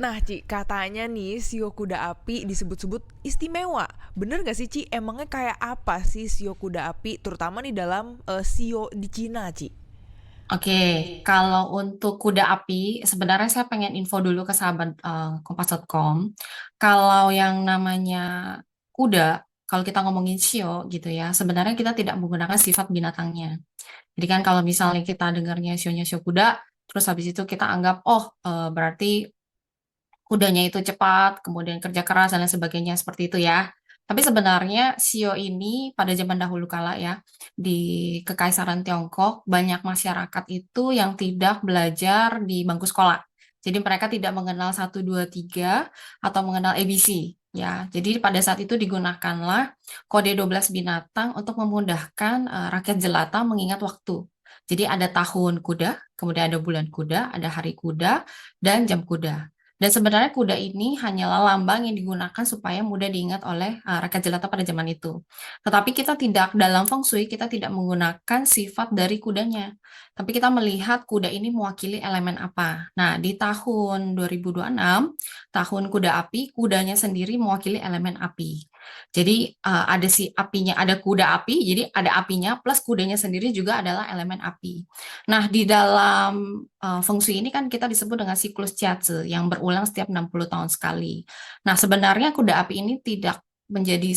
Nah, Ci, katanya nih sio kuda api disebut-sebut istimewa. Bener gak sih, Ci? Emangnya kayak apa sih sio kuda api, terutama nih dalam sio di Cina, Ci? Oke, kalau untuk kuda api, sebenarnya saya pengen info dulu ke sahabat Kompas.com. Kalau yang namanya kuda, kalau kita ngomongin shio gitu ya, sebenarnya kita tidak menggunakan sifat binatangnya. Jadi kan kalau misalnya kita dengarnya sionya sio kuda, terus habis itu kita anggap, oh berarti kudanya itu cepat, kemudian kerja keras dan lain sebagainya seperti itu ya. Tapi sebenarnya Sio ini pada zaman dahulu kala ya di Kekaisaran Tiongkok banyak masyarakat itu yang tidak belajar di bangku sekolah. Jadi mereka tidak mengenal satu 2 3 atau mengenal ABC ya. Jadi pada saat itu digunakanlah kode 12 binatang untuk memudahkan rakyat jelata mengingat waktu. Jadi ada tahun kuda, kemudian ada bulan kuda, ada hari kuda, dan jam kuda. Dan sebenarnya kuda ini hanyalah lambang yang digunakan supaya mudah diingat oleh rakyat jelata pada zaman itu. Tetapi kita tidak, dalam feng shui, kita tidak menggunakan sifat dari kudanya. Tapi kita melihat kuda ini mewakili elemen apa. Nah, di tahun 2026, tahun kuda api, kudanya sendiri mewakili elemen api. Jadi ada si apinya, ada kuda api, jadi ada apinya plus kudanya sendiri juga adalah elemen api. Nah, di dalam feng shui ini kan kita disebut dengan siklus Jiazi yang berulang setiap 60 tahun sekali. Nah, sebenarnya kuda api ini tidak menjadi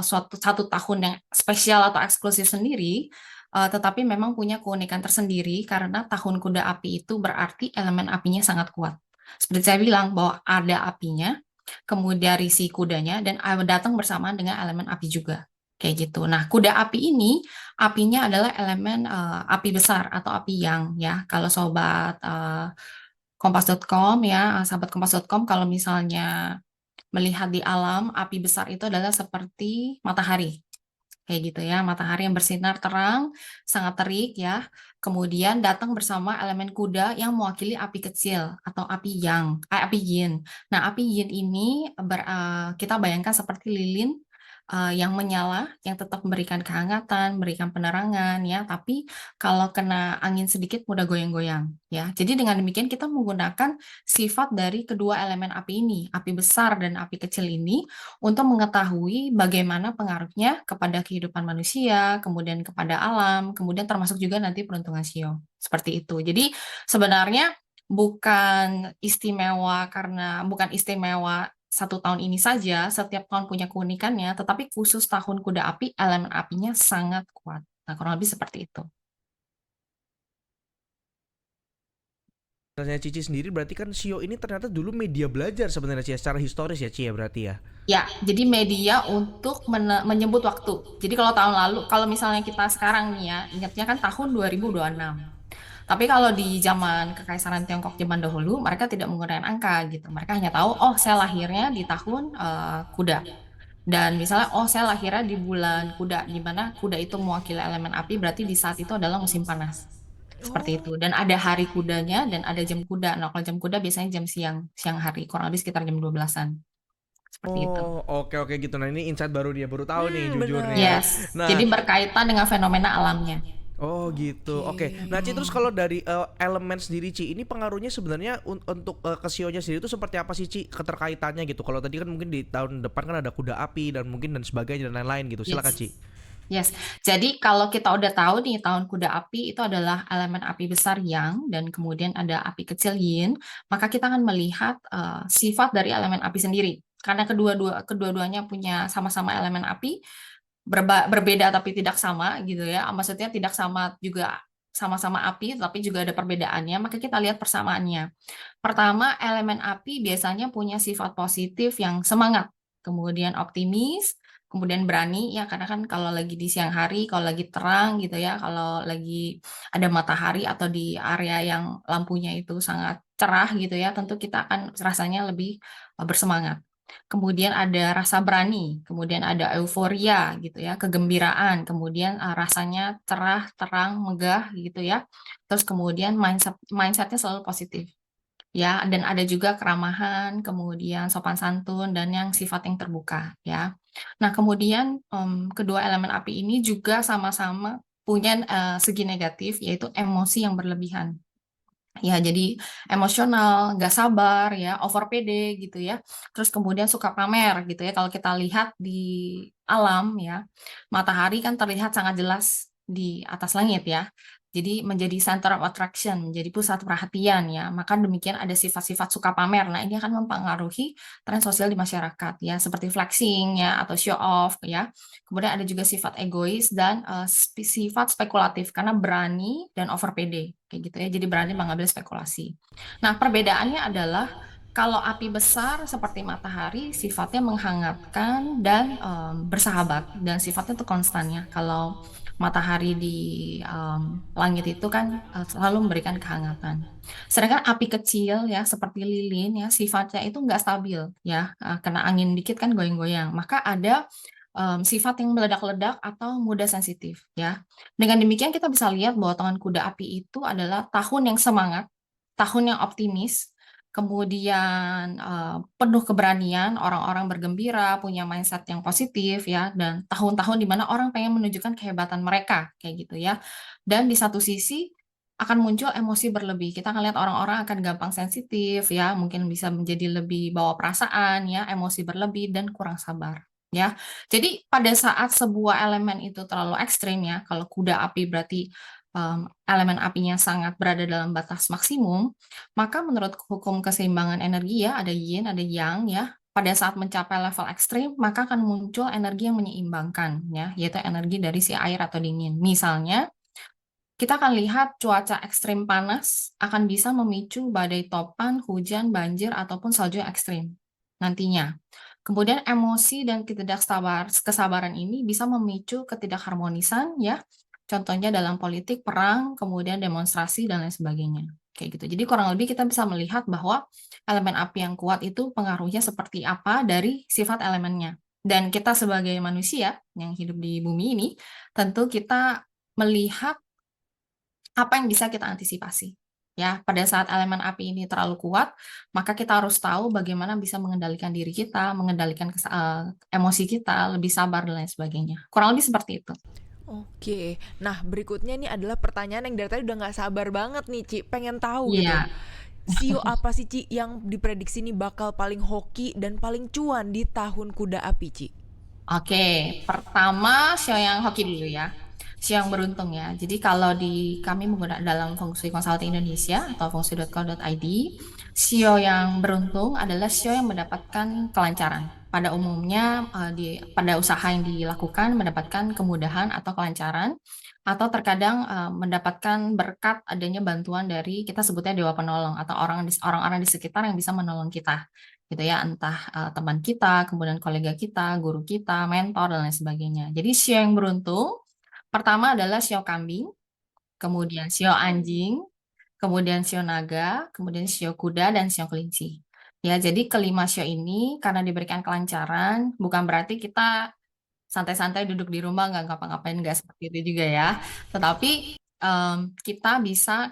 suatu satu tahun yang spesial atau eksklusif sendiri, tetapi memang punya keunikan tersendiri karena tahun kuda api itu berarti elemen apinya sangat kuat. Seperti saya bilang bahwa ada apinya, kemudian si kudanya dan datang bersamaan dengan elemen api juga. Kayak gitu. Nah, kuda api ini apinya adalah elemen api besar atau api yang ya. Kalau sobat Kompas.com ya, sahabat Kompas.com kalau misalnya melihat di alam, api besar itu adalah seperti matahari. Kayak gitu ya, matahari yang bersinar terang, sangat terik ya. Kemudian datang bersama elemen kuda yang mewakili api kecil atau api yang, api yin. Nah, api yin ini kita bayangkan seperti lilin yang menyala, yang tetap memberikan kehangatan, memberikan penerangan ya. Tapi kalau kena angin sedikit mudah goyang-goyang ya. Jadi dengan demikian kita menggunakan sifat dari kedua elemen api ini, api besar dan api kecil ini untuk mengetahui bagaimana pengaruhnya kepada kehidupan manusia, kemudian kepada alam, kemudian termasuk juga nanti peruntungan sio. Seperti itu. Jadi sebenarnya bukan istimewa satu tahun ini saja, setiap tahun punya keunikannya, tetapi khusus tahun kuda api, elemen apinya sangat kuat. Nah, kurang lebih seperti itu. Tanya Cici sendiri berarti kan sio ini ternyata dulu media belajar sebenarnya, Ci, ya, secara historis ya, Ci, ya, berarti ya. Ya, jadi media untuk menyebut waktu. Jadi kalau tahun lalu, kalau misalnya kita sekarang nih ya, ingatnya kan tahun 2026. Tapi kalau di zaman Kekaisaran Tiongkok zaman dahulu, mereka tidak menggunakan angka gitu. Mereka hanya tahu, oh saya lahirnya di tahun kuda. Dan misalnya, oh saya lahirnya di bulan kuda, di mana kuda itu mewakili elemen api, berarti di saat itu adalah musim panas. Seperti Oh. itu. Dan ada hari kudanya dan ada jam kuda. Nah, kalau jam kuda biasanya jam siang, siang hari, kurang lebih sekitar jam 12-an. Seperti itu. Oh, oke oke gitu. Nah, ini insight baru dia baru tahu nih jujur nih ya. Yes. Jadi Nah, berkaitan dengan fenomena alamnya. oh gitu. Oke. Nah, Ci, terus kalau dari elemen sendiri, Ci, ini pengaruhnya sebenarnya untuk ke sionya sendiri itu seperti apa sih, Ci, keterkaitannya gitu. Kalau tadi kan mungkin di tahun depan kan ada kuda api dan mungkin dan sebagainya dan lain-lain gitu. Silakan, Yes. Ci. Yes, jadi kalau kita udah tahu nih tahun kuda api itu adalah elemen api besar yang dan kemudian ada api kecil yin, maka kita akan melihat sifat dari elemen api sendiri. Karena kedua-duanya punya sama-sama elemen api, berbeda tapi tidak sama gitu ya. Maksudnya tidak sama juga sama-sama api tapi juga ada perbedaannya, maka kita lihat persamaannya. Pertama, elemen api biasanya punya sifat positif yang semangat, kemudian optimis, kemudian berani ya karena kan kalau lagi di siang hari, kalau lagi terang gitu ya, kalau lagi ada matahari atau di area yang lampunya itu sangat cerah gitu ya, tentu kita akan rasanya lebih bersemangat. Kemudian ada rasa berani, kemudian ada euforia gitu ya, kegembiraan, kemudian rasanya cerah, terang, megah gitu ya. Terus kemudian mindsetnya selalu positif ya, dan ada juga keramahan, kemudian sopan santun, dan yang sifat yang terbuka ya. Nah, kemudian kedua elemen api ini juga sama-sama punya segi negatif, yaitu emosi yang berlebihan. Ya, jadi emosional, nggak sabar ya, over pede gitu ya. Terus kemudian suka pamer gitu ya. Kalau kita lihat di alam ya, matahari kan terlihat sangat jelas di atas langit ya. Jadi menjadi center of attraction, menjadi pusat perhatian ya. Maka demikian ada sifat-sifat suka pamer. Nah, ini akan mempengaruhi tren sosial di masyarakat ya, seperti flexing ya atau show off ya. Kemudian ada juga sifat egois dan sifat spekulatif karena berani dan over pede kayak gitu ya. Jadi berani mengambil spekulasi. Nah, perbedaannya adalah kalau api besar seperti matahari sifatnya menghangatkan dan bersahabat dan sifatnya itu konstan ya. Kalau matahari di langit itu kan selalu memberikan kehangatan. Sedangkan api kecil ya seperti lilin ya sifatnya itu nggak stabil ya. Kena angin dikit kan goyang-goyang. Maka ada sifat yang meledak-ledak atau mudah sensitif ya. Dengan demikian kita bisa lihat bahwa tangan kuda api itu adalah tahun yang semangat, tahun yang optimis, kemudian penuh keberanian, orang-orang bergembira, punya mindset yang positif ya, dan tahun-tahun di mana orang pengen menunjukkan kehebatan mereka kayak gitu ya. Dan di satu sisi akan muncul emosi berlebih. Kita akan lihat orang-orang akan gampang sensitif ya, mungkin bisa menjadi lebih bawa perasaan ya, emosi berlebih dan kurang sabar. Ya, jadi pada saat sebuah elemen itu terlalu ekstrim ya, kalau kuda api berarti elemen apinya sangat berada dalam batas maksimum, maka menurut hukum keseimbangan energi ya, ada yin, ada yang ya, pada saat mencapai level ekstrim, maka akan muncul energi yang menyeimbangkan ya, yaitu energi dari si air atau dingin. Misalnya, kita akan lihat cuaca ekstrim panas akan bisa memicu badai topan, hujan, banjir, ataupun salju yang ekstrim nantinya. Kemudian emosi dan kesabaran ini bisa memicu ketidakharmonisan ya. Contohnya dalam politik, perang, kemudian demonstrasi dan lain sebagainya. Kayak gitu. Jadi kurang lebih kita bisa melihat bahwa elemen api yang kuat itu pengaruhnya seperti apa dari sifat elemennya. Dan kita sebagai manusia yang hidup di bumi ini, tentu kita melihat apa yang bisa kita antisipasi. Ya, pada saat elemen api ini terlalu kuat, maka kita harus tahu bagaimana bisa mengendalikan diri kita, mengendalikan emosi kita, lebih sabar dan lain sebagainya. Kurang lebih seperti itu. Oke, nah berikutnya nih adalah pertanyaan yang dari tadi udah nggak sabar banget nih Ci, pengen tahu gitu. Iya. Sio apa sih Ci yang diprediksi nih bakal paling hoki dan paling cuan di tahun kuda api Ci? Oke, pertama show yang hoki dulu ya. Show yang beruntung ya. Jadi kalau di kami menggunakan dalam Feng Shui Consulting Indonesia atau fengshui.co.id, show yang beruntung adalah show yang mendapatkan kelancaran. Pada umumnya pada usaha yang dilakukan mendapatkan kemudahan atau kelancaran atau terkadang mendapatkan berkat adanya bantuan dari kita sebutnya dewa penolong atau orang-orang di sekitar yang bisa menolong kita gitu ya, entah teman kita, kemudian kolega kita, guru kita, mentor, dan lain sebagainya. Jadi sio yang beruntung, pertama adalah sio kambing, kemudian sio anjing, kemudian sio naga, kemudian sio kuda, dan sio kelinci. Ya, jadi kelima sio ini karena diberikan kelancaran, bukan berarti kita santai-santai duduk di rumah nggak ngapa-ngapain, nggak seperti itu juga ya. Tetapi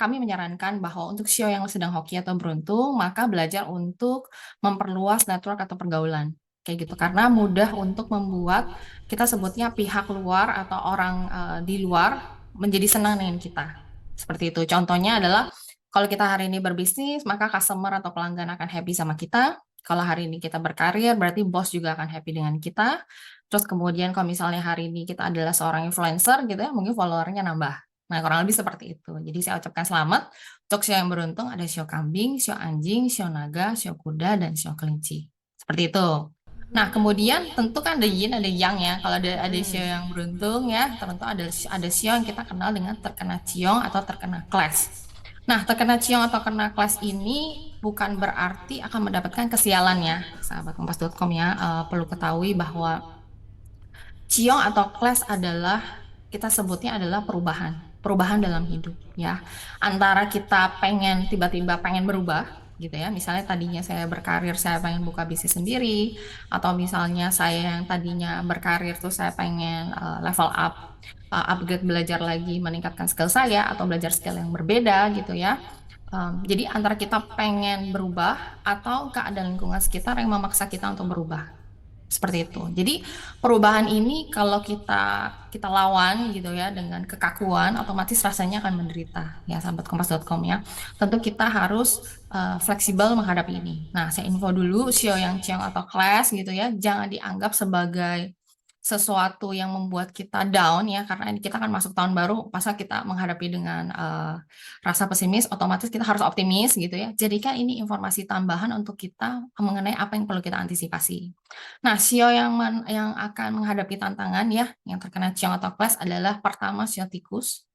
kami menyarankan bahwa untuk sio yang sedang hoki atau beruntung, maka belajar untuk memperluas network atau pergaulan. Kayak gitu, karena mudah untuk membuat kita sebutnya pihak luar atau orang di luar menjadi senang dengan kita. Seperti itu. Contohnya adalah kalau kita hari ini berbisnis, maka customer atau pelanggan akan happy sama kita. Kalau hari ini kita berkarir, berarti bos juga akan happy dengan kita. Terus kemudian kalau misalnya hari ini kita adalah seorang influencer gitu ya, mungkin followernya nambah. Nah, kurang lebih seperti itu. Jadi saya ucapkan selamat untuk sio yang beruntung ada sio kambing, sio anjing, sio naga, sio kuda, dan sio kelinci. Seperti itu. Nah, kemudian tentu kan ada yin, ada yang ya. Kalau ada sio yang beruntung ya, tentu ada sio yang kita kenal dengan terkena ciong atau terkena clash. Nah, terkena ciong atau kena clash ini bukan berarti akan mendapatkan kesialan ya, sahabat kompas.com ya. Perlu ketahui bahwa ciong atau clash adalah kita sebutnya adalah perubahan dalam hidup ya. Antara kita tiba-tiba pengen berubah gitu ya. Misalnya tadinya saya berkarir, saya pengen buka bisnis sendiri, atau misalnya saya yang tadinya berkarir tuh saya pengen level up, upgrade belajar lagi, meningkatkan skill saya atau belajar skill yang berbeda gitu ya. Jadi antara kita pengen berubah atau keadaan lingkungan sekitar yang memaksa kita untuk berubah. Seperti itu. Jadi perubahan ini kalau kita lawan gitu ya dengan kekakuan, otomatis rasanya akan menderita ya sahabat kompas.com ya. Tentu kita harus fleksibel menghadapi ini. Nah, saya info dulu Sio yang Ciong atau class gitu ya, jangan dianggap sebagai sesuatu yang membuat kita down ya, karena ini kita kan masuk tahun baru, masa kita menghadapi dengan rasa pesimis, otomatis kita harus optimis gitu ya. Jadikan ini informasi tambahan untuk kita mengenai apa yang perlu kita antisipasi. Nah, sio yang akan menghadapi tantangan ya, yang terkena ciong atau class adalah pertama sio tikus,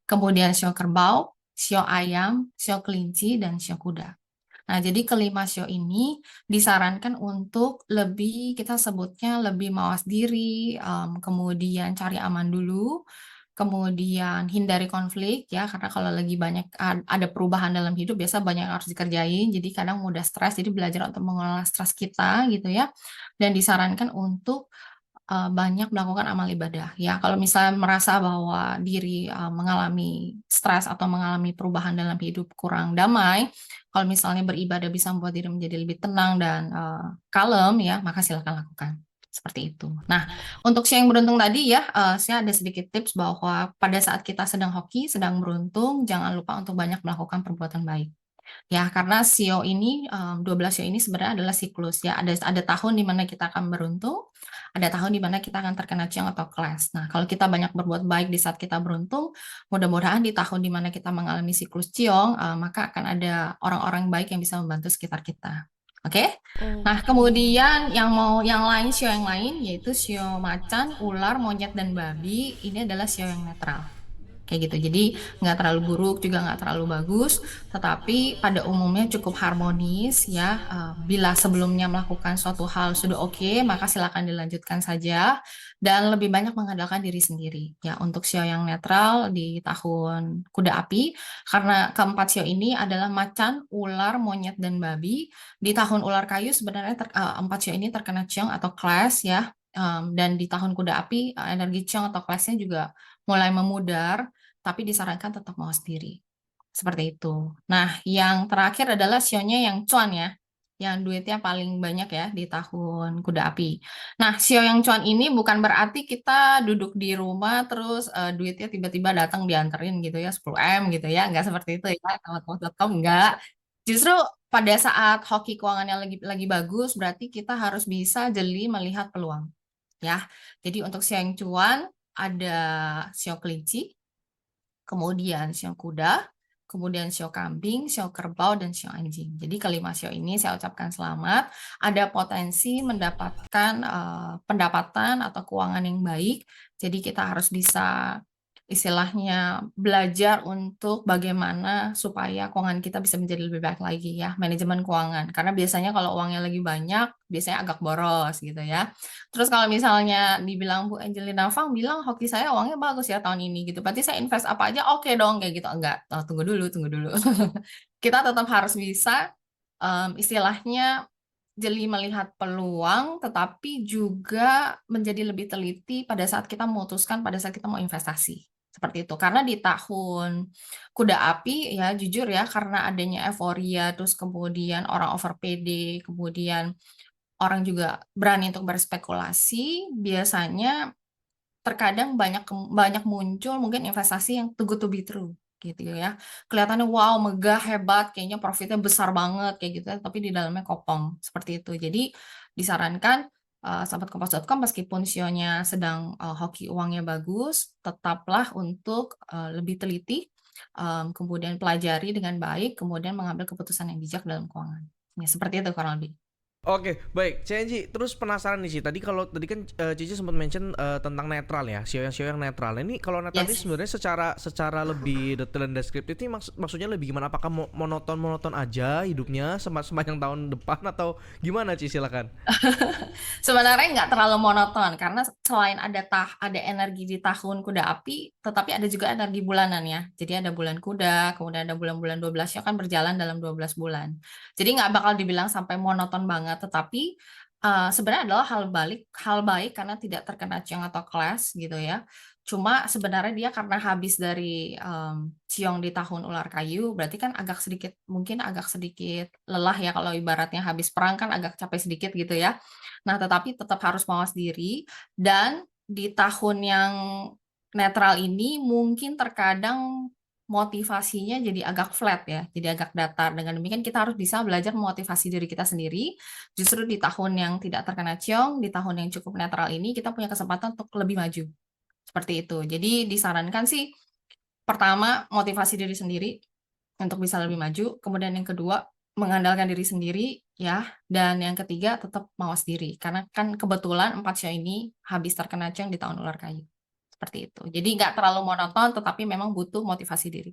kemudian sio kerbau, sio ayam, sio kelinci, dan sio kuda. Nah, jadi kelima sio ini disarankan untuk lebih, kita sebutnya lebih mawas diri, kemudian cari aman dulu, kemudian hindari konflik ya, karena kalau lagi banyak ada perubahan dalam hidup, biasa banyak yang harus dikerjain, jadi kadang mudah stres, jadi belajar untuk mengelola stres kita gitu ya. Dan disarankan untuk banyak melakukan amal ibadah ya. Kalau misalnya merasa bahwa diri mengalami stres atau mengalami perubahan dalam hidup kurang damai, kalau misalnya beribadah bisa membuat diri menjadi lebih tenang dan kalem ya, maka silakan lakukan. Seperti itu. Nah, untuk si yang beruntung tadi ya, saya ada sedikit tips bahwa pada saat kita sedang hoki, sedang beruntung, jangan lupa untuk banyak melakukan perbuatan baik. Ya, karena sio ini, 12 sio ini sebenarnya adalah siklus ya. Ada tahun di mana kita akan beruntung, ada tahun di mana kita akan terkena ciong atau clash. Nah, kalau kita banyak berbuat baik di saat kita beruntung, mudah-mudahan di tahun di mana kita mengalami siklus ciong, maka akan ada orang-orang baik yang bisa membantu sekitar kita. Oke? Nah, Oke. kemudian yang lain, sio yang lain yaitu sio macan, ular, monyet, dan babi. Ini adalah sio yang netral. Kayak gitu. Jadi nggak terlalu buruk juga nggak terlalu bagus, tetapi pada umumnya cukup harmonis ya. Bila sebelumnya melakukan suatu hal sudah oke, maka silakan dilanjutkan saja dan lebih banyak mengandalkan diri sendiri ya untuk sio yang netral di tahun kuda api, karena keempat sio ini adalah macan, ular, monyet, dan babi. Di tahun ular kayu sebenarnya empat sio ini terkena ciong atau clash ya. Dan di tahun kuda api energi ciong atau clashnya juga mulai memudar, tapi disarankan tetap mawas diri. Seperti itu. Nah, yang terakhir adalah sionya yang cuan ya, yang duitnya paling banyak ya di tahun kuda api. Nah, sio yang cuan ini bukan berarti kita duduk di rumah terus duitnya tiba-tiba datang dianterin gitu ya 10 M gitu ya, nggak seperti itu ya, teman-teman enggak. Justru pada saat hoki keuangannya lagi bagus, berarti kita harus bisa jeli melihat peluang ya. Jadi untuk sio yang cuan ada sio kelinci, kemudian sio kuda, kemudian sio kambing, sio kerbau, dan sio anjing. Jadi kelima sio ini saya ucapkan selamat, ada potensi mendapatkan pendapatan atau keuangan yang baik. Jadi kita harus bisa istilahnya belajar untuk bagaimana supaya keuangan kita bisa menjadi lebih baik lagi ya, manajemen keuangan. Karena biasanya kalau uangnya lagi banyak, biasanya agak boros gitu ya. Terus kalau misalnya dibilang Bu Angelina Fang bilang hoki saya uangnya bagus ya tahun ini gitu. Berarti saya invest apa aja oke dong kayak gitu. Enggak, tunggu dulu, tunggu dulu. Kita tetap harus bisa istilahnya jeli melihat peluang, tetapi juga menjadi lebih teliti pada saat kita memutuskan, pada saat kita mau investasi. Seperti itu. Karena di tahun kuda api ya jujur ya, karena adanya euforia, terus kemudian orang over PD, kemudian orang juga berani untuk berspekulasi, biasanya terkadang banyak muncul mungkin investasi yang too good to be true gitu ya. Kelihatannya wow, megah, hebat, kayaknya profitnya besar banget kayak gitu ya, tapi di dalamnya kopong seperti itu. Jadi disarankan sahabat kompas.com meskipun sionya sedang hoki uangnya bagus, tetaplah untuk lebih teliti, kemudian pelajari dengan baik, kemudian mengambil keputusan yang bijak dalam keuangan. Ya, seperti itu kurang lebih. Oke, baik. Cici, terus penasaran nih sih. Tadi kan Cici sempat mention tentang netral ya, sio yang netral. Ini kalau netral ini Yes. sebenarnya secara lebih detail dan deskriptif ini maksudnya lebih gimana? Apakah monoton aja hidupnya sepanjang tahun depan atau gimana, Cici? Silakan. Sebenarnya nggak terlalu monoton karena selain ada energi di tahun kuda api, tetapi ada juga energi bulanan ya. Jadi ada bulan kuda, kemudian ada bulan-bulan 12 yang kan berjalan dalam 12 bulan. Jadi nggak bakal dibilang sampai monoton banget, tetapi sebenarnya adalah hal baik karena tidak terkena ciong atau clash gitu ya. Cuma sebenarnya dia karena habis dari ciong di tahun ular kayu, berarti kan mungkin agak sedikit lelah ya kalau ibaratnya habis perang kan agak capek sedikit gitu ya. Nah, tetapi tetap harus mawas diri dan di tahun yang netral ini mungkin terkadang motivasinya jadi agak flat ya, jadi agak datar. Dengan demikian kita harus bisa belajar memotivasi diri kita sendiri. Justru di tahun yang tidak terkena ciong, di tahun yang cukup netral ini kita punya kesempatan untuk lebih maju. Seperti itu. Jadi disarankan sih pertama motivasi diri sendiri untuk bisa lebih maju, kemudian yang kedua mengandalkan diri sendiri ya, dan yang ketiga tetap mawas diri karena kan kebetulan 4 show ini habis terkena ciong di tahun ular kayu. Seperti itu. Jadi nggak terlalu monoton tetapi memang butuh motivasi diri.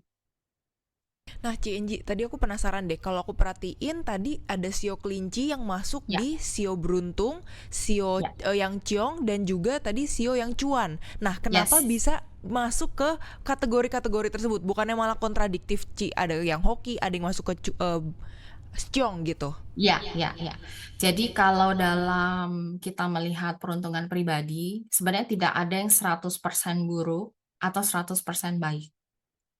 Nah, CNG, tadi aku penasaran deh. Kalau aku perhatiin tadi ada sio kelinci yang masuk Ya, di sio beruntung, sio ya. yang ciong, dan juga tadi sio yang cuan. Nah, kenapa Yes. bisa masuk ke kategori-kategori tersebut? Bukannya malah kontradiktif, Ci? Ada yang hoki, ada yang masuk ke ciong gitu. Ya, ya, ya. Jadi kalau dalam kita melihat peruntungan pribadi, sebenarnya tidak ada yang 100% buruk atau 100% baik.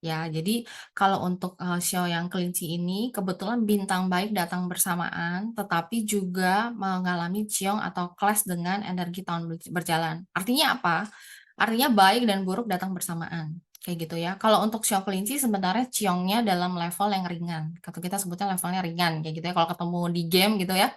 Ya, jadi kalau untuk show yang kelinci ini kebetulan bintang baik datang bersamaan, tetapi juga mengalami ciong atau clash dengan energi tahun berjalan. Artinya apa? Artinya baik dan buruk datang bersamaan. Kayak gitu ya. Kalau untuk show kelinci sebenarnya ciongnya dalam level yang ringan. Atau kita sebutnya levelnya ringan kayak gitu ya. Kalau ketemu di game gitu ya.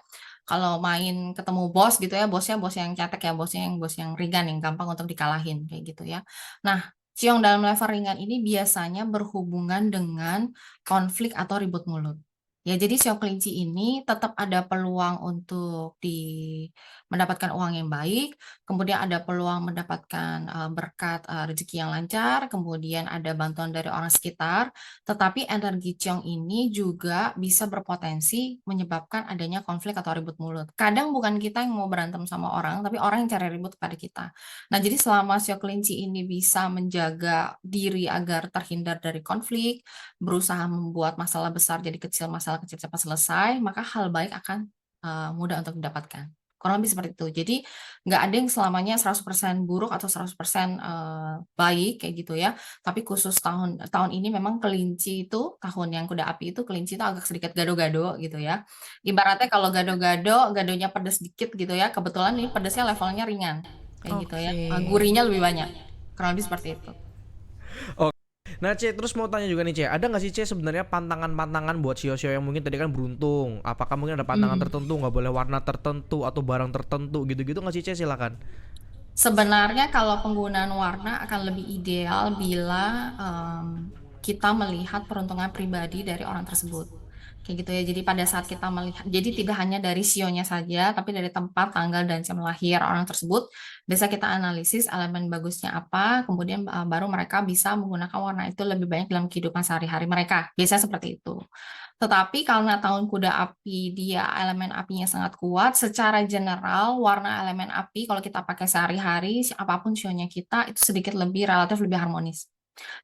Kalau main ketemu bos gitu ya, bosnya bos yang cetek ya, bos yang ringan yang gampang untuk dikalahin kayak gitu ya. Nah, ciong dalam level ringan ini biasanya berhubungan dengan konflik atau ribut mulut. Ya, jadi sio kelinci ini tetap ada peluang untuk mendapatkan uang yang baik, kemudian ada peluang mendapatkan berkat rezeki yang lancar, kemudian ada bantuan dari orang sekitar, tetapi energi ciong ini juga bisa berpotensi menyebabkan adanya konflik atau ribut mulut. Kadang bukan kita yang mau berantem sama orang, tapi orang yang cari ribut kepada kita. Nah, jadi selama sio kelinci ini bisa menjaga diri agar terhindar dari konflik, berusaha membuat masalah besar jadi kecil, masalah kecil cepat selesai, maka hal baik akan mudah untuk didapatkan. Kurang lebih seperti itu. Jadi nggak ada yang selamanya 100% buruk atau 100% baik kayak gitu ya. Tapi khusus tahun tahun ini memang kelinci itu, tahun yang kuda api itu kelinci itu agak sedikit gado-gado gitu ya. Ibaratnya kalau gado-gado, gadonya pedas dikit gitu ya. Kebetulan ini pedasnya levelnya ringan kayak gitu ya. Oke. Gurihnya lebih banyak. Kurang lebih seperti itu. Nah, C, terus mau tanya juga nih, C, ada nggak sih, C, sebenarnya pantangan-pantangan buat sio-sio yang mungkin tadi kan beruntung? Apakah mungkin ada pantangan Hmm. tertentu, nggak boleh warna tertentu atau barang tertentu gitu-gitu nggak sih, C? Silakan. Sebenarnya kalau penggunaan warna akan lebih ideal bila kita melihat peruntungan pribadi dari orang tersebut. Kayak gitu ya. Jadi pada saat kita melihat, jadi tidak hanya dari sionya saja, tapi dari tempat, tanggal, dan jam lahir orang tersebut, bisa kita analisis elemen bagusnya apa, kemudian baru mereka bisa menggunakan warna itu lebih banyak dalam kehidupan sehari-hari mereka. Biasanya seperti itu. Tetapi karena tahun kuda api dia elemen apinya sangat kuat, secara general warna elemen api kalau kita pakai sehari-hari, apapun sionya kita itu sedikit lebih relatif lebih harmonis.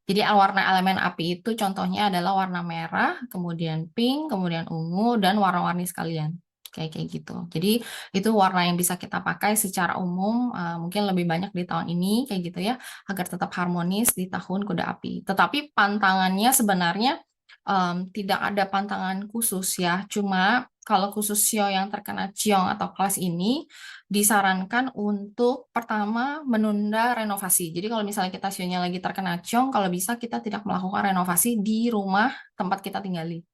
Jadi warna elemen api itu contohnya adalah warna merah, kemudian pink, kemudian ungu, dan warna-warni sekalian. Kayak kayak gitu. Jadi itu warna yang bisa kita pakai secara umum, mungkin lebih banyak di tahun ini kayak gitu ya, agar tetap harmonis di tahun kuda api. Tetapi pantangannya sebenarnya tidak ada pantangan khusus ya. Cuma kalau khusus sio yang terkena ciong atau kelas ini disarankan untuk pertama menunda renovasi. Jadi kalau misalnya kita sionya lagi terkena ciong, kalau bisa kita tidak melakukan renovasi di rumah tempat kita tinggali.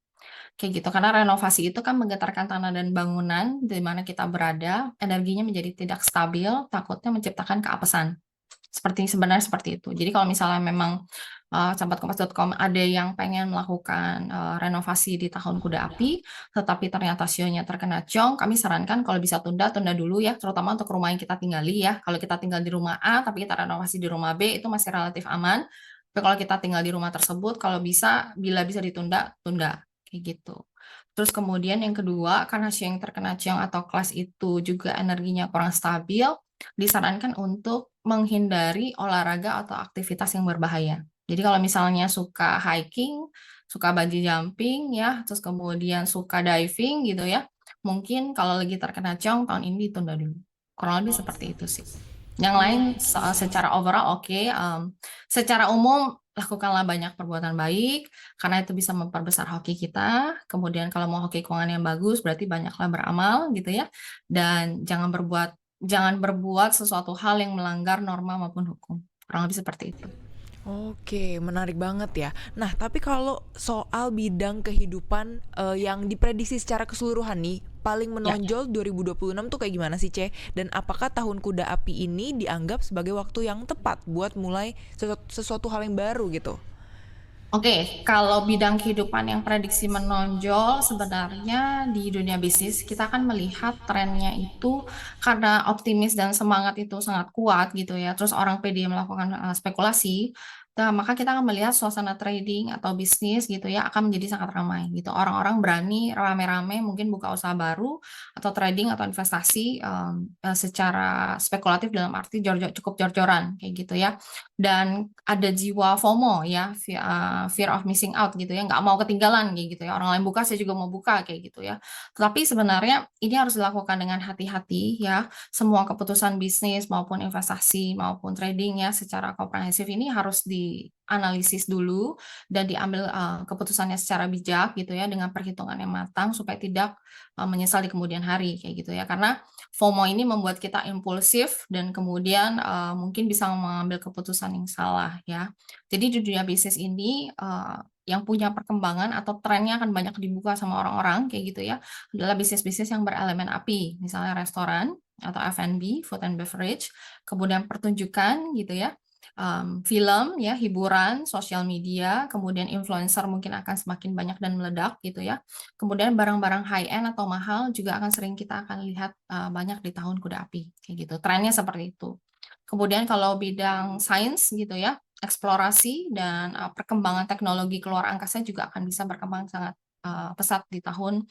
Kayak gitu, karena renovasi itu kan menggetarkan tanah dan bangunan di mana kita berada, energinya menjadi tidak stabil, takutnya menciptakan keapesan. Sebenarnya seperti itu. Jadi kalau misalnya memang sahabat kompas.com ada yang pengen melakukan renovasi di tahun kuda api, tetapi ternyata sionya terkena ciong, kami sarankan kalau bisa tunda, tunda dulu ya, terutama untuk rumah yang kita tinggali ya. Kalau kita tinggal di rumah A, tapi kita renovasi di rumah B, itu masih relatif aman. Tapi kalau kita tinggal di rumah tersebut, kalau bisa, bila bisa ditunda, tunda. Kayak gitu. Terus kemudian yang kedua, karena sio yang terkena ciong atau kelas itu juga energinya kurang stabil, disarankan untuk menghindari olahraga atau aktivitas yang berbahaya. Jadi kalau misalnya suka hiking, suka bungee jumping ya, terus kemudian suka diving gitu ya, mungkin kalau lagi terkena ciong tahun ini ditunda dulu. Kurang lebih seperti itu sih. Yang lain secara overall oke, secara umum lakukanlah banyak perbuatan baik karena itu bisa memperbesar hoki kita. Kemudian kalau mau hoki keuangan yang bagus berarti banyaklah beramal gitu ya. Dan jangan berbuat sesuatu hal yang melanggar norma maupun hukum. Kurang lebih seperti itu. Oke, menarik banget ya. Nah, tapi kalau soal bidang kehidupan yang diprediksi secara keseluruhan nih, paling Ya. menonjol 2026 tuh kayak gimana sih, Ce? Dan apakah tahun kuda api ini dianggap sebagai waktu yang tepat buat mulai sesuatu hal yang baru gitu? Oke, kalau bidang kehidupan yang prediksi menonjol sebenarnya di dunia bisnis kita akan melihat trennya itu karena optimis dan semangat itu sangat kuat gitu ya. Terus orang pede melakukan spekulasi, maka kita akan melihat suasana trading atau bisnis gitu ya akan menjadi sangat ramai gitu. Orang-orang berani rame-rame mungkin buka usaha baru atau trading atau investasi secara spekulatif dalam arti cukup jor-joran kayak gitu ya. Dan ada jiwa FOMO ya, fear of missing out gitu ya, nggak mau ketinggalan kayak gitu ya, orang lain buka saya juga mau buka kayak gitu ya. Tetapi sebenarnya ini harus dilakukan dengan hati-hati ya, semua keputusan bisnis maupun investasi maupun trading ya secara komprehensif ini harus dianalisis dulu dan diambil keputusannya secara bijak gitu ya, dengan perhitungan yang matang supaya tidak menyesal di kemudian hari kayak gitu ya. Karena FOMO ini membuat kita impulsif dan kemudian mungkin bisa mengambil keputusan yang salah ya. Jadi di dunia bisnis ini yang punya perkembangan atau trennya akan banyak dibuka sama orang-orang kayak gitu ya, adalah bisnis-bisnis yang berelemen api, misalnya restoran atau F&B, food and beverage, kemudian pertunjukan gitu ya, film ya, hiburan, sosial media, kemudian influencer mungkin akan semakin banyak dan meledak gitu ya. Kemudian barang-barang high end atau mahal juga akan sering kita akan lihat banyak di tahun kuda api kayak gitu. Trennya seperti itu. Kemudian kalau bidang sains gitu ya, eksplorasi dan perkembangan teknologi keluar angkasa juga akan bisa berkembang sangat pesat di tahun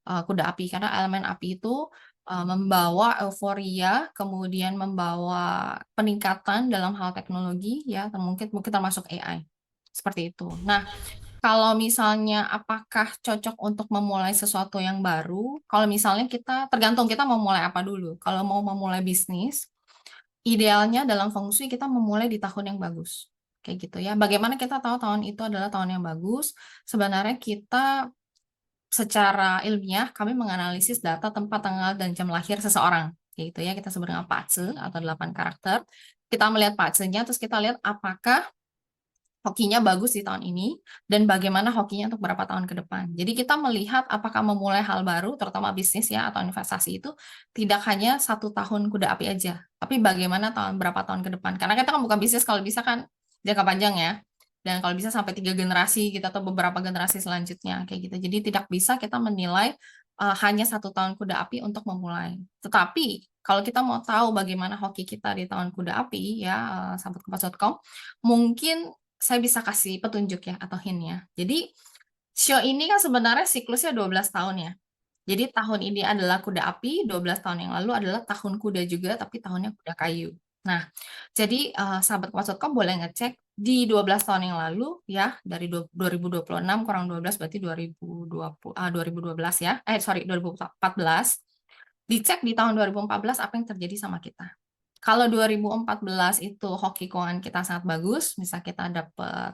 kuda api karena elemen api itu membawa euforia, kemudian membawa peningkatan dalam hal teknologi ya, mungkin mungkin termasuk AI. Seperti itu. Nah, kalau misalnya apakah cocok untuk memulai sesuatu yang baru, kalau misalnya kita tergantung kita mau mulai apa dulu. Kalau mau memulai bisnis, idealnya dalam feng shui kita memulai di tahun yang bagus. Kayak gitu ya. Bagaimana kita tahu tahun itu adalah tahun yang bagus? Sebenarnya kita secara ilmiah kami menganalisis data tempat, tanggal, dan jam lahir seseorang. Kayak gitu ya. Kita sebut dengan patse atau 8 karakter. Kita melihat patsenya terus kita lihat apakah hokinya bagus di tahun ini dan bagaimana hokinya untuk berapa tahun ke depan. Jadi kita melihat apakah memulai hal baru, terutama bisnis ya atau investasi itu tidak hanya 1 tahun kuda api aja, tapi bagaimana berapa tahun ke depan. Karena kita kan bukan bisnis kalau bisa kan jangka panjang ya. Dan kalau bisa sampai 3 generasi kita atau beberapa generasi selanjutnya kayak gitu. Jadi tidak bisa kita menilai hanya 1 tahun kuda api untuk memulai. Tetapi kalau kita mau tahu bagaimana hoki kita di tahun kuda api ya, sahabat kompas.com, mungkin saya bisa kasih petunjuk ya atau hint ya. Jadi Shio ini kan sebenarnya siklusnya 12 tahun ya. Jadi tahun ini adalah kuda api, 12 tahun yang lalu adalah tahun kuda juga tapi tahunnya kuda kayu. Nah, jadi sahabat kompas.com boleh ngecek di 12 tahun yang lalu ya, dari 2026 kurang 12 berarti 2012 ya. Sorry 2014. Dicek di tahun 2014 apa yang terjadi sama kita. Kalau 2014 itu hoki keuangan kita sangat bagus, misal kita dapat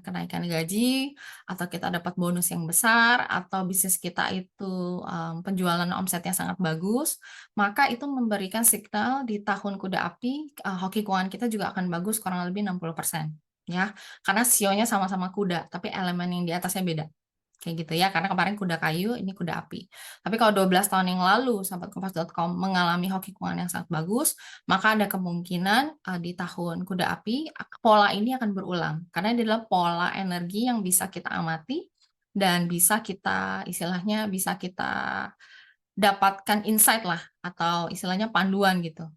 kenaikan gaji, atau kita dapat bonus yang besar, atau bisnis kita itu penjualan omsetnya sangat bagus, maka itu memberikan signal di tahun kuda api, hoki keuangan kita juga akan bagus kurang lebih 60%. Ya, karena sionya sama-sama kuda, tapi elemen yang di atasnya beda. Kayak gitu ya, karena kemarin kuda kayu, ini kuda api. Tapi kalau 12 tahun yang lalu, sahabat kompas.com mengalami hoki keuangan yang sangat bagus, maka ada kemungkinan di tahun kuda api, pola ini akan berulang. Karena ini adalah pola energi yang bisa kita amati dan bisa kita, istilahnya bisa kita dapatkan insight lah, atau istilahnya panduan gitu,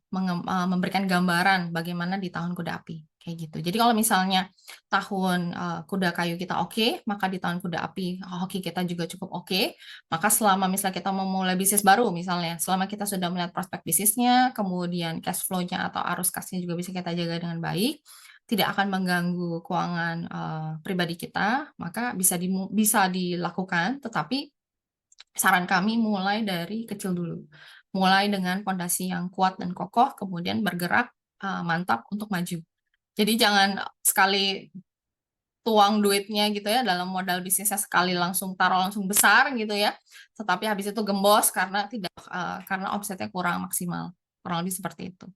memberikan gambaran bagaimana di tahun kuda api. Kayak gitu. Jadi kalau misalnya tahun kuda kayu kita oke, maka di tahun kuda api hoki kita juga cukup oke. Maka selama misalnya kita memulai bisnis baru misalnya, selama kita sudah melihat prospek bisnisnya, kemudian cash flow-nya atau arus kasnya juga bisa kita jaga dengan baik, tidak akan mengganggu keuangan pribadi kita, maka bisa dilakukan, tetapi saran kami mulai dari kecil dulu. Mulai dengan pondasi yang kuat dan kokoh, kemudian bergerak mantap untuk maju. Jadi jangan sekali tuang duitnya gitu ya dalam modal bisnisnya sekali langsung taruh langsung besar gitu ya. Tetapi habis itu gembos karena omsetnya kurang maksimal. Kurang lebih seperti itu.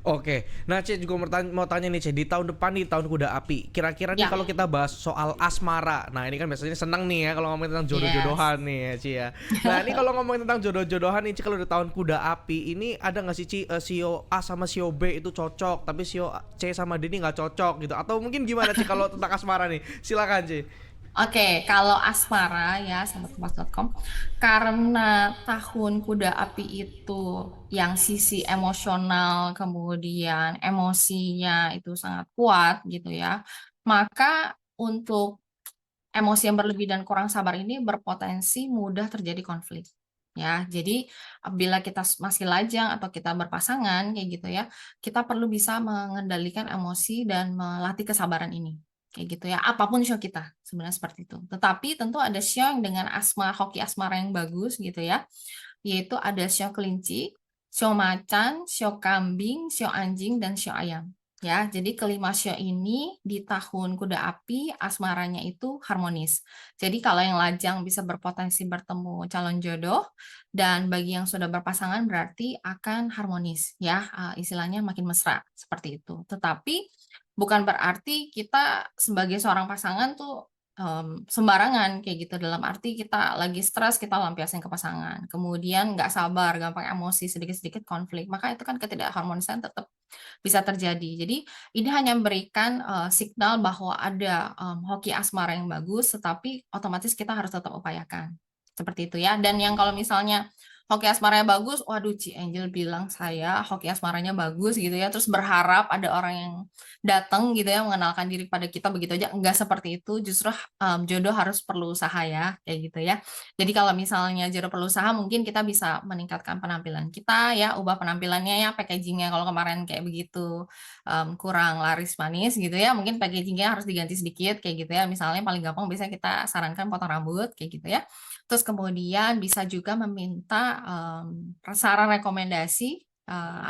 Oke, nah Ci juga mau tanya nih Ci, di tahun depan nih tahun kuda api, kira-kira nih Ya, kalau kita bahas soal asmara, nah ini kan biasanya seneng nih ya kalau ngomongin tentang yes. jodoh-jodohan nih ya Ci ya. Nah ini kalau ngomongin tentang jodoh-jodohan nih Ci, kalau di tahun kuda api ini ada nggak sih Ci, sio A sama sio B itu cocok, tapi sio C sama D ini nggak cocok gitu, atau mungkin gimana Ci kalau tentang asmara nih, silakan Ci. Oke, kalau asmara ya sahabat kompas.com, karena tahun kuda api itu yang sisi emosional kemudian emosinya itu sangat kuat gitu ya, maka untuk emosi yang berlebih dan kurang sabar ini berpotensi mudah terjadi konflik. Ya, jadi bila kita masih lajang atau kita berpasangan kayak gitu ya, kita perlu bisa mengendalikan emosi dan melatih kesabaran ini. Kayak gitu ya, apapun show kita sebenarnya seperti itu. Tetapi tentu ada show yang dengan hoki asmara yang bagus gitu ya, yaitu ada show kelinci, show macan, show kambing, show anjing, dan show ayam. Ya, jadi kelima show ini di tahun kuda api asmaranya itu harmonis. Jadi kalau yang lajang bisa berpotensi bertemu calon jodoh dan bagi yang sudah berpasangan berarti akan harmonis ya, istilahnya makin mesra seperti itu. Tetapi bukan berarti kita sebagai seorang pasangan tuh sembarangan kayak gitu, dalam arti kita lagi stres kita lampiasin ke pasangan, kemudian nggak sabar, gampang emosi, sedikit-sedikit konflik, maka itu kan ketidakharmonisan tetap bisa terjadi. Jadi ini hanya memberikan signal bahwa ada hoki asmara yang bagus, tetapi otomatis kita harus tetap upayakan. Seperti itu ya. Dan yang kalau misalnya hoki asmaranya bagus, waduh Ci Angel bilang saya hoki asmaranya bagus gitu ya, terus berharap ada orang yang datang gitu ya mengenalkan diri pada kita begitu aja, enggak seperti itu. Justru jodoh harus perlu usaha ya, kayak gitu ya. Jadi kalau misalnya jodoh perlu usaha, mungkin kita bisa meningkatkan penampilan kita ya, ubah penampilannya ya, packagingnya kalau kemarin kayak begitu kurang laris manis gitu ya, mungkin packagingnya harus diganti sedikit kayak gitu ya. Misalnya paling gampang biasanya kita sarankan potong rambut kayak gitu ya. Terus kemudian bisa juga meminta saran rekomendasi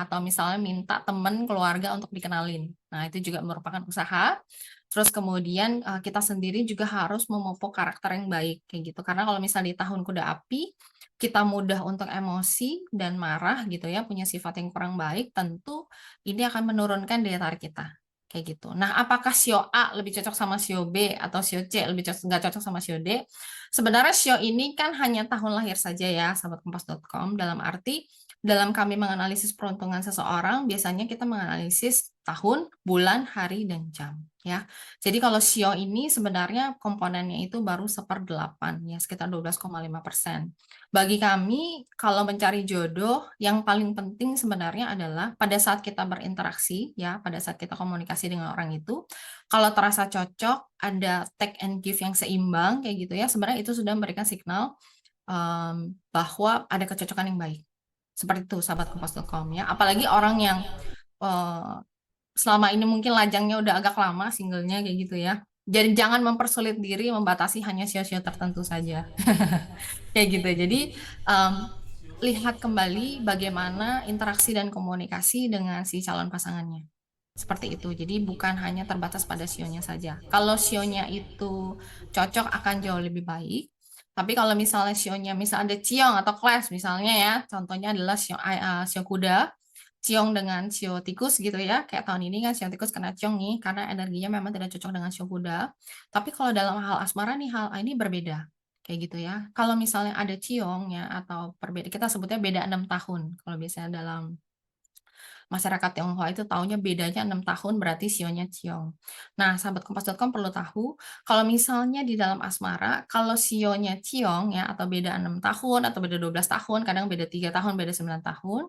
atau misalnya minta teman keluarga untuk dikenalin. Nah, itu juga merupakan usaha. Terus kemudian kita sendiri juga harus memupuk karakter yang baik kayak gitu. Karena kalau misalnya di tahun kuda api kita mudah untuk emosi dan marah gitu ya, punya sifat yang kurang baik, tentu ini akan menurunkan daya tarik kita. Kayak gitu. Nah, apakah sio A lebih cocok sama sio B atau sio C lebih cocok nggak cocok sama sio D? Sebenarnya sio ini kan hanya tahun lahir saja ya, sahabat kompas.com. Dalam arti dalam kami menganalisis peruntungan seseorang, biasanya kita menganalisis tahun, bulan, hari, dan jam. Ya, jadi kalau sio ini sebenarnya komponennya itu baru 1/8 ya, sekitar 12,5%. Bagi kami, kalau mencari jodoh, yang paling penting sebenarnya adalah pada saat kita berinteraksi ya, pada saat kita komunikasi dengan orang itu, kalau terasa cocok, ada take and give yang seimbang kayak gitu ya, sebenarnya itu sudah memberikan signal bahwa ada kecocokan yang baik. Seperti itu sahabat kompas.com ya. Apalagi orang yang eh, selama ini mungkin lajangnya udah agak lama singlenya kayak gitu ya. Jadi jangan mempersulit diri membatasi hanya sio-sio tertentu saja. Kayak gitu. Jadi em, lihat kembali bagaimana interaksi dan komunikasi dengan si calon pasangannya. Seperti itu. Jadi bukan hanya terbatas pada sionya saja. Kalau sionya itu cocok akan jauh lebih baik. Tapi kalau misalnya sionya misal ada ciong atau clash misalnya ya, contohnya adalah sio kuda, ciong dengan sio tikus gitu ya. Kayak tahun ini kan sio tikus kena ciong nih karena energinya memang tidak cocok dengan sio kuda. Tapi kalau dalam hal asmara nih hal ini berbeda. Kayak gitu ya. Kalau misalnya ada ciong ya atau perbeda kita sebutnya beda 6 tahun. Kalau biasanya dalam masyarakat Tionghoa itu taunya bedanya 6 tahun berarti sionya ciong. Nah, sahabat kompas.com perlu tahu kalau misalnya di dalam asmara kalau sionya ciong ya atau beda 6 tahun atau beda 12 tahun, kadang beda 3 tahun, beda 9 tahun,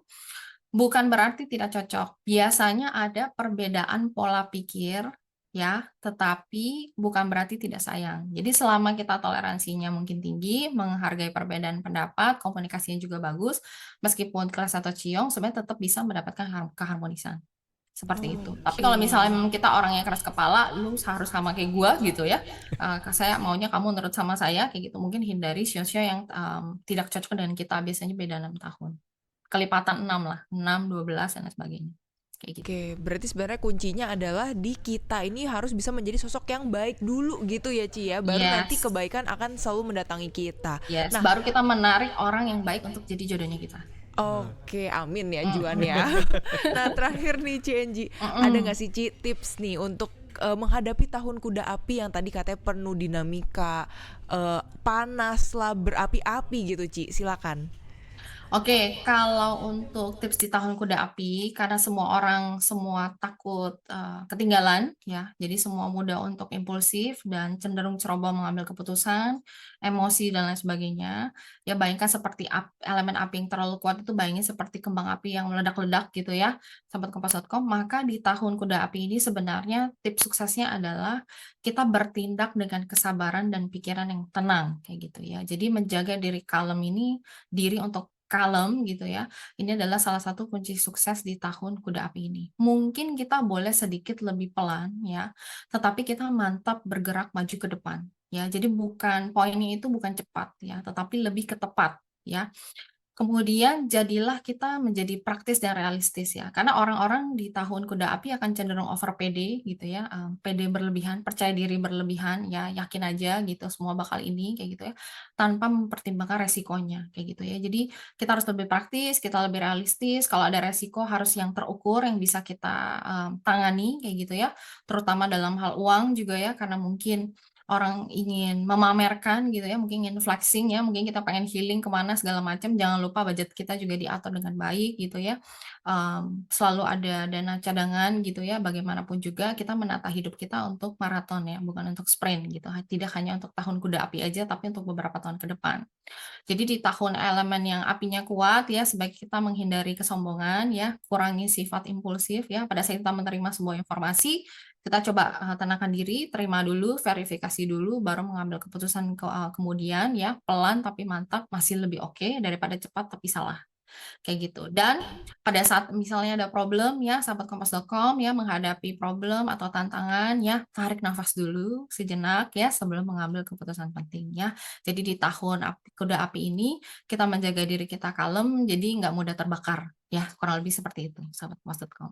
bukan berarti tidak cocok. Biasanya ada perbedaan pola pikir ya, tetapi bukan berarti tidak sayang. Jadi selama kita toleransinya mungkin tinggi, menghargai perbedaan pendapat, komunikasinya juga bagus, meskipun kelas atau ciong sebenarnya tetap bisa mendapatkan keharmonisan. Seperti itu. Tapi kalau misalnya Oke. memang kita orang yang keras kepala, lu harus sama kayak gua gitu ya. Saya maunya kamu nurut sama saya kayak gitu. Mungkin hindari sio-sio yang tidak cocok dengan kita. Biasanya beda 6 tahun. Kelipatan 6 lah, 6, 12 dan lain sebagainya. Kayak gitu. Oke, berarti sebenarnya kuncinya adalah di kita ini harus bisa menjadi sosok yang baik dulu gitu ya Ci ya. Baru nanti Yes. kebaikan akan selalu mendatangi kita. Yes, Nah, baru kita menarik orang yang baik untuk jadi jodohnya kita. oke, amin ya Juan Mm-mm. ya. Nah, terakhir nih CNG, ada Mm-mm. nggak sih Ci tips nih untuk menghadapi tahun kuda api yang tadi katanya penuh dinamika, panas lah, berapi-api gitu Ci, silakan. Oke, kalau untuk tips di tahun kuda api, karena semua orang semua takut ketinggalan, ya. Jadi semua mudah untuk impulsif dan cenderung ceroboh mengambil keputusan, emosi dan lain sebagainya. Ya bayangkan seperti elemen api yang terlalu kuat itu bayangin seperti kembang api yang meledak-ledak gitu ya, sahabat kompas.com. Maka di tahun kuda api ini sebenarnya tips suksesnya adalah kita bertindak dengan kesabaran dan pikiran yang tenang kayak gitu ya. Jadi menjaga diri kalem ini diri untuk kalem gitu ya, ini adalah salah satu kunci sukses di tahun kuda api ini. Mungkin kita boleh sedikit lebih pelan ya, tetapi kita mantap bergerak maju ke depan ya. Jadi poinnya itu bukan cepat ya, tetapi lebih ke tepat ya. Kemudian jadilah kita menjadi praktis dan realistis ya, karena orang-orang di tahun kuda api akan cenderung over pede gitu ya, pede berlebihan, percaya diri berlebihan ya, yakin aja gitu semua bakal ini kayak gitu ya, tanpa mempertimbangkan resikonya kayak gitu ya. Jadi kita harus lebih praktis, kita lebih realistis, kalau ada resiko harus yang terukur yang bisa kita tangani kayak gitu ya, terutama dalam hal uang juga ya, karena mungkin orang ingin memamerkan gitu ya, mungkin ingin flexing ya, mungkin kita pengen healing kemana segala macam, jangan lupa budget kita juga diatur dengan baik gitu ya. Selalu ada dana cadangan gitu ya, bagaimanapun juga kita menata hidup kita untuk maraton ya, bukan untuk sprint gitu. Tidak hanya untuk tahun kuda api aja, tapi untuk beberapa tahun ke depan. Jadi di tahun elemen yang apinya kuat ya, sebaiknya kita menghindari kesombongan ya, kurangi sifat impulsif ya. Pada saat kita menerima sebuah informasi, kita coba tenangkan diri, terima dulu, verifikasi dulu, baru mengambil keputusan kemudian ya, pelan tapi mantap, masih lebih oke daripada cepat tapi salah. Kayak gitu. Dan pada saat misalnya ada problem ya, sahabat kompas.com ya, menghadapi problem atau tantangan ya, tarik nafas dulu sejenak ya, sebelum mengambil keputusan penting ya. Jadi di tahun kuda api ini, kita menjaga diri kita kalem, jadi nggak mudah terbakar ya, kurang lebih seperti itu, sahabat kompas.com.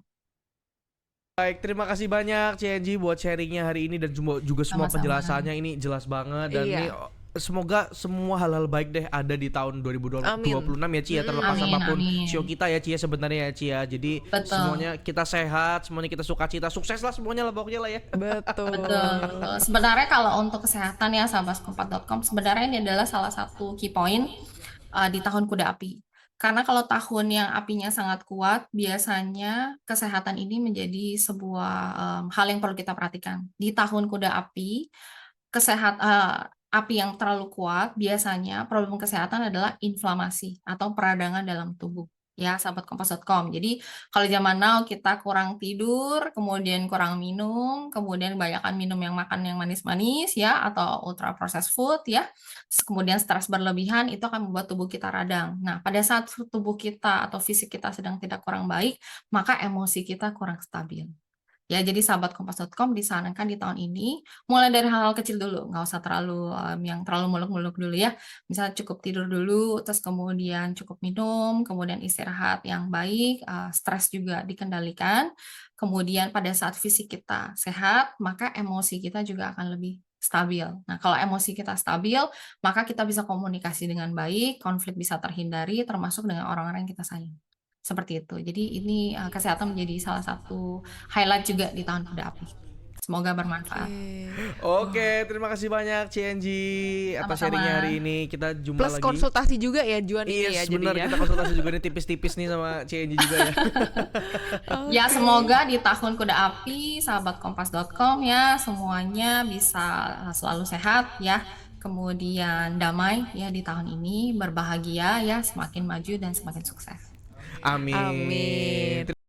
Baik, terima kasih banyak CNG buat sharingnya hari ini dan juga semua Sama-sama. penjelasannya ini jelas banget dan ini Iya, semoga semua hal-hal baik deh ada di tahun 2026 amin. ya Ci ya, terlepas Amin, apapun amin. sio kita ya Ci ya sebenarnya ya Ci ya. Jadi Betul. semuanya kita sehat, semuanya kita sukacita, sukses lah semuanya lah pokoknya lah ya. Betul. Betul, betul. Sebenarnya kalau untuk kesehatan ya sahabat kompas.com, sebenarnya ini adalah salah satu key point di tahun kuda api. Karena kalau tahun yang apinya sangat kuat, biasanya kesehatan ini menjadi sebuah hal yang perlu kita perhatikan. Di tahun kuda api, api yang terlalu kuat, biasanya problem kesehatan adalah inflamasi atau peradangan dalam tubuh. Ya, sahabat kompas.com. Jadi, kalau zaman now kita kurang tidur, kemudian kurang minum, kemudian kebanyakan minum yang makan yang manis-manis ya, atau ultra processed food ya, kemudian stres berlebihan, itu akan membuat tubuh kita radang. Nah, pada saat tubuh kita atau fisik kita sedang tidak kurang baik, maka emosi kita kurang stabil. Ya, jadi sahabat kompas.com disarankan di tahun ini mulai dari hal-hal kecil dulu, nggak usah terlalu yang terlalu muluk-muluk dulu ya. Misalnya cukup tidur dulu, terus kemudian cukup minum, kemudian istirahat yang baik, stres juga dikendalikan. Kemudian pada saat fisik kita sehat, maka emosi kita juga akan lebih stabil. Nah, kalau emosi kita stabil, maka kita bisa komunikasi dengan baik, konflik bisa terhindari, termasuk dengan orang-orang yang kita sayang. Seperti itu. Jadi ini kesehatan menjadi salah satu highlight juga di tahun kuda api. Semoga bermanfaat. Oke, terima kasih banyak CNG atas sharingnya Sama-sama. hari ini. Kita jumpa Plus lagi. konsultasi juga ya Juan ini ya Yes, benar jadinya. kita konsultasi juga nih tipis-tipis nih sama CNG juga ya. Ya, Oke. semoga di tahun kuda api, sahabat kompas.com ya, semuanya bisa selalu sehat ya. Kemudian damai ya di tahun ini, berbahagia ya, semakin maju dan semakin sukses. Amin. Amin.